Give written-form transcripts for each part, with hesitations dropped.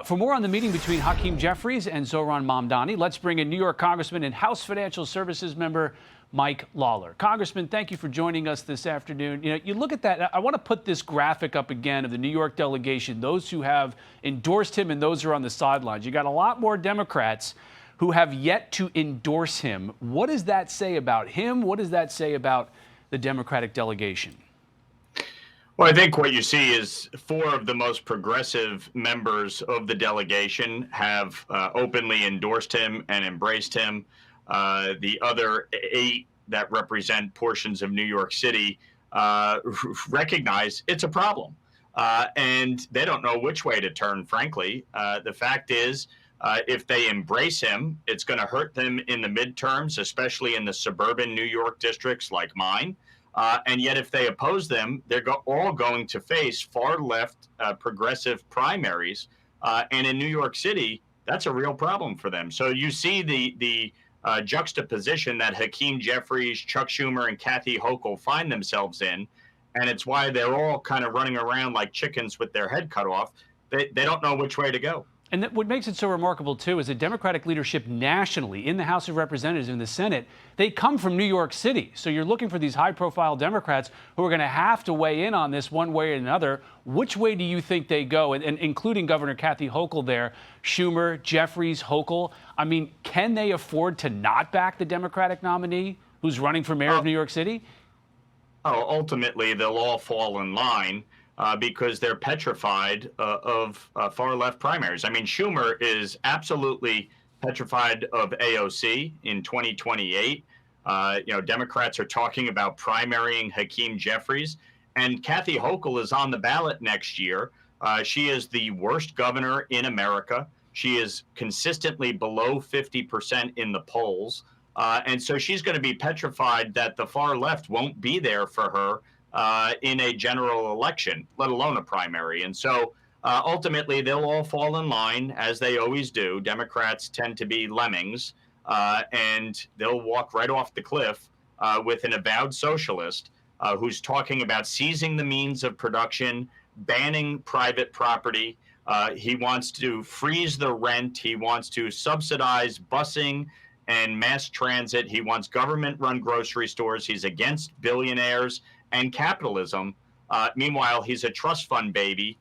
For more on the meeting between Hakeem Jeffries and Zohran Mamdani, let's bring in New York Congressman and House Financial Services member Mike Lawler. Congressman, thank you for joining us this afternoon. You look at that. I want to put this graphic up again of the New York delegation, those who have endorsed him and those who are on the sidelines. You got a lot more Democrats who have yet to endorse him. What does that say about him? What does that say about the Democratic delegation? Well, I think what you see is four of the most progressive members of the delegation have openly endorsed him and embraced him. The other eight that represent portions of New York City recognize it's a problem. And they don't know which way to turn, frankly. The fact is, if they embrace him, it's going to hurt them in the midterms, especially in the suburban New York districts like mine. And yet, if they oppose them, they're all going to face far left progressive primaries. And in New York City, that's a real problem for them. So you see the juxtaposition that Hakeem Jeffries, Chuck Schumer, and Kathy Hochul find themselves in. And it's why they're all kind of running around like chickens with their head cut off. They don't know which way to go. And what makes it so remarkable, too, is the Democratic leadership nationally in the House of Representatives and the Senate, they come from New York City. So you're looking for these high-profile Democrats who are going to have to weigh in on this one way or another. Which way do you think they go? And including Governor Kathy Hochul there, Schumer, Jeffries, Hochul. I mean, can they afford to not back the Democratic nominee who's running for mayor of New York City? Oh, ultimately, they'll all fall in line. Because they're petrified of far-left primaries. I mean, Schumer is absolutely petrified of AOC in 2028. Democrats are talking about primarying Hakeem Jeffries, and Kathy Hochul is on the ballot next year. She is the worst governor in America. She is consistently below 50% in the polls. And so she's going to be petrified that the far left won't be there for her in a general election, let alone a primary. And so ultimately, they'll all fall in line, as they always do. Democrats tend to be lemmings, and they'll walk right off the cliff with an avowed socialist who's talking about seizing the means of production, banning private property. He wants to freeze the rent. He wants to subsidize busing and mass transit. He wants government-run grocery stores. He's against billionaires and capitalism. Meanwhile, he's a trust fund baby.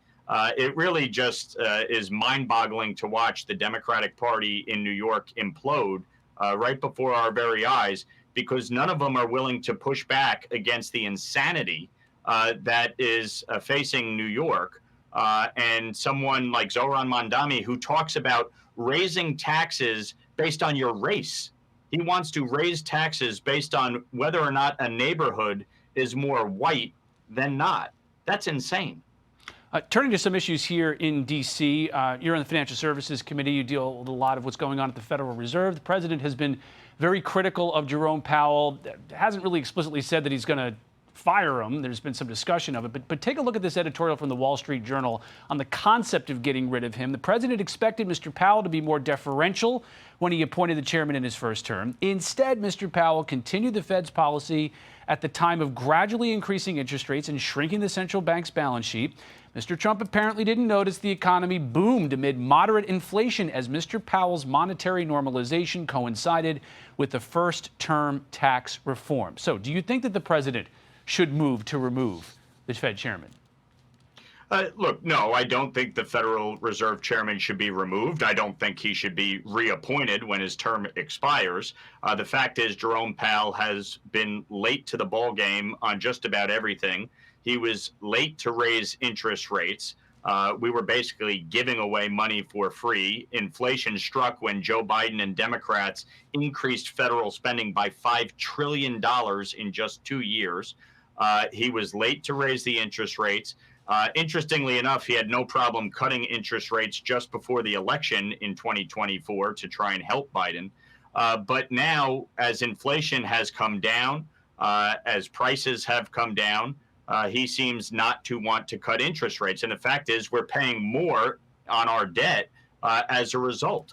It really just is mind-boggling to watch the Democratic Party in New York implode right before our very eyes, because none of them are willing to push back against the insanity that is facing New York. And someone like Zohran Mamdani, who talks about raising taxes based on your race. He wants to raise taxes based on whether or not a neighborhood is more white than not. That's insane. Turning to some issues here in D.C., you're on the Financial Services Committee. You deal with a lot of what's going on at the Federal Reserve. The president has been very critical of Jerome Powell. Hasn't really explicitly said that he's going to fire him. There's been some discussion of it. But take a look at this editorial from the Wall Street Journal on the concept of getting rid of him. The president expected Mr. Powell to be more deferential when he appointed the chairman in his first term. Instead, Mr. Powell continued the Fed's policy at the time of gradually increasing interest rates and shrinking the central bank's balance sheet. Mr. Trump apparently didn't notice the economy boomed amid moderate inflation as Mr. Powell's monetary normalization coincided with the first-term tax reform. So do you think that the president should move to remove the Fed chairman? Look, no, I don't think the Federal Reserve chairman should be removed. I don't think he should be reappointed when his term expires. The fact is, Jerome Powell has been late to the ball game on just about everything. He was late to raise interest rates. We were basically giving away money for free. Inflation struck when Joe Biden and Democrats increased federal spending by $5 trillion in just 2 years. He was late to raise the interest rates. Interestingly enough, he had no problem cutting interest rates just before the election in 2024 to try and help Biden. But now, as inflation has come down, as prices have come down, he seems not to want to cut interest rates. And the fact is, we're paying more on our debt as a result.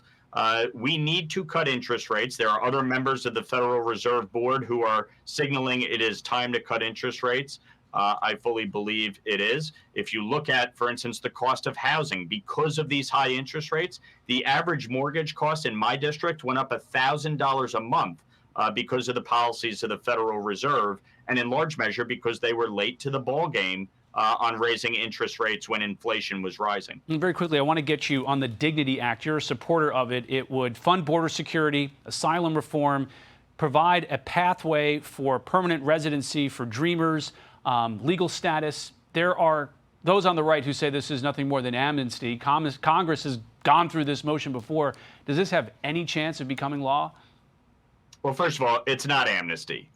We need to cut interest rates. There are other members of the Federal Reserve Board who are signaling it is time to cut interest rates. I fully believe it is. If you look at, for instance, the cost of housing, because of these high interest rates, the average mortgage cost in my district went up $1,000 a month because of the policies of the Federal Reserve, and in large measure because they were late to the ball game on raising interest rates when inflation was rising. And very quickly, I want to get you on the Dignity Act. You're a supporter of it. It would fund border security, asylum reform, provide a pathway for permanent residency for dreamers, legal status. There are those on the right who say this is nothing more than amnesty. Congress has gone through this motion before. Does this have any chance of becoming law? Well, first of all, it's not amnesty.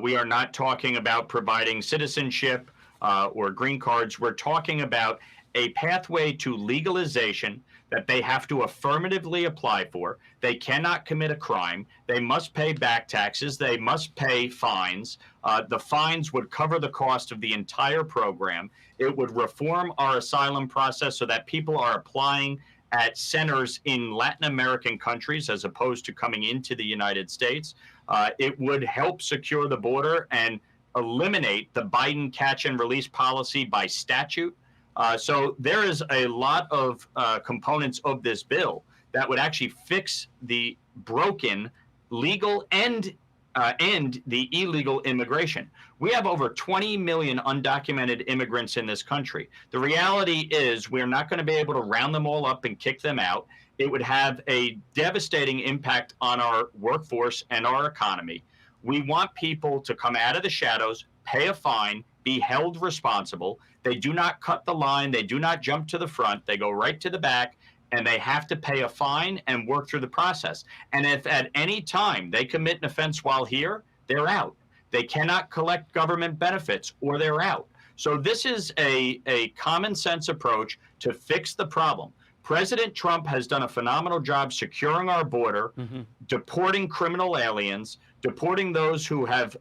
We are not talking about providing citizenship or green cards. We're talking about a pathway to legalization that they have to affirmatively apply for. They cannot commit a crime. They must pay back taxes. They must pay fines. The fines would cover the cost of the entire program. It would reform our asylum process so that people are applying at centers in Latin American countries as opposed to coming into the United States. It would help secure the border and eliminate the Biden catch and release policy by statute. So there is a lot of components of this bill that would actually fix the broken legal and the illegal immigration. We have over 20 million undocumented immigrants in this country. The reality is we're not going to be able to round them all up and kick them out. It would have a devastating impact on our workforce and our economy. We want people to come out of the shadows, pay a fine, be held responsible. They do not cut the line. They do not jump to the front. They go right to the back, and they have to pay a fine and work through the process. And if at any time they commit an offense while here, they're out. They cannot collect government benefits or they're out. So this is a common sense approach to fix the problem. President Trump has done a phenomenal job securing our border, deporting criminal aliens, deporting those who have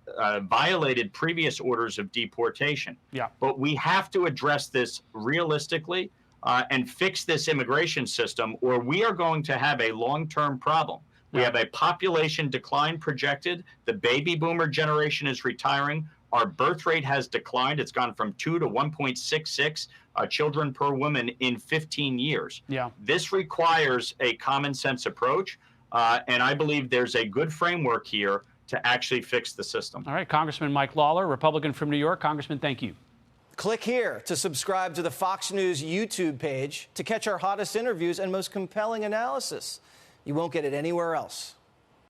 violated previous orders of deportation. Yeah. But we have to address this realistically and fix this immigration system, or we are going to have a long-term problem. We have a population decline projected. The baby boomer generation is retiring. Our birth rate has declined. It's gone from 2 to 1.66 children per woman in 15 years. Yeah. This requires a common sense approach, and I believe there's a good framework here to actually fix the system. All right, Congressman Mike Lawler, Republican from New York. Congressman, thank you. Click here to subscribe to the Fox News YouTube page to catch our hottest interviews and most compelling analysis. You won't get it anywhere else.